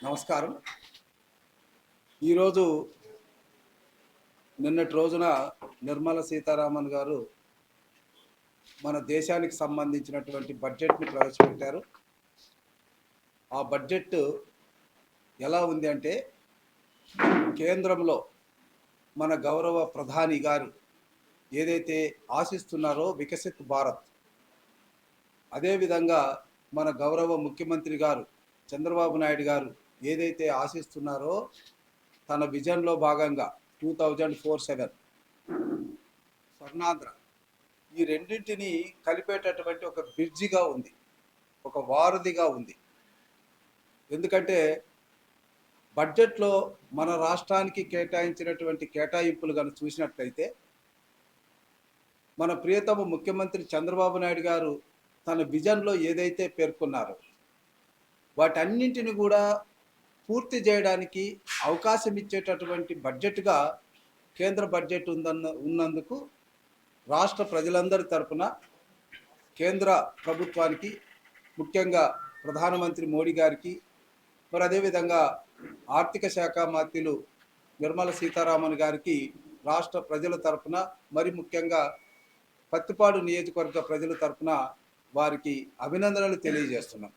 నమస్కారం. ఈరోజు నిన్నటి రోజున నిర్మలా సీతారామన్ గారు మన దేశానికి సంబంధించినటువంటి బడ్జెట్‌ని ప్రవేశపెట్టారు. ఆ బడ్జెట్ ఎలా ఉంది అంటే, కేంద్రంలో మన గౌరవ ప్రధాని గారు ఏదైతే ఆశిస్తున్నారో వికసిత్ భారత్, అదేవిధంగా మన గౌరవ ముఖ్యమంత్రి గారు చంద్రబాబు నాయుడు గారు ఏదైతే ఆశిస్తున్నారో తన విజన్లో భాగంగా 2047 స్వర్ణాంధ్ర, ఈ రెండింటిని కలిపేటటువంటి ఒక బ్రిడ్జిగా ఉంది, ఒక వారధిగా ఉంది. ఎందుకంటే బడ్జెట్లో మన రాష్ట్రానికి కేటాయించినటువంటి కేటాయింపులు కనుక చూసినట్లయితే, మన ప్రియతమ ముఖ్యమంత్రి చంద్రబాబు నాయుడు గారు తన విజన్లో ఏదైతే పేర్కొన్నారో వాటన్నింటిని కూడా పూర్తి చేయడానికి అవకాశం ఇచ్చేటటువంటి బడ్జెట్గా కేంద్ర బడ్జెట్ ఉన్నందుకు రాష్ట్ర ప్రజలందరి తరపున కేంద్ర ప్రభుత్వానికి, ముఖ్యంగా ప్రధానమంత్రి మోడీ గారికి, మరి అదేవిధంగా ఆర్థిక శాఖ మంత్రులు నిర్మలా సీతారామన్ గారికి రాష్ట్ర ప్రజల తరపున, మరి ముఖ్యంగా పత్తిపాడు నియోజకవర్గ ప్రజల తరపున వారికి అభినందనలు తెలియజేస్తున్నాం.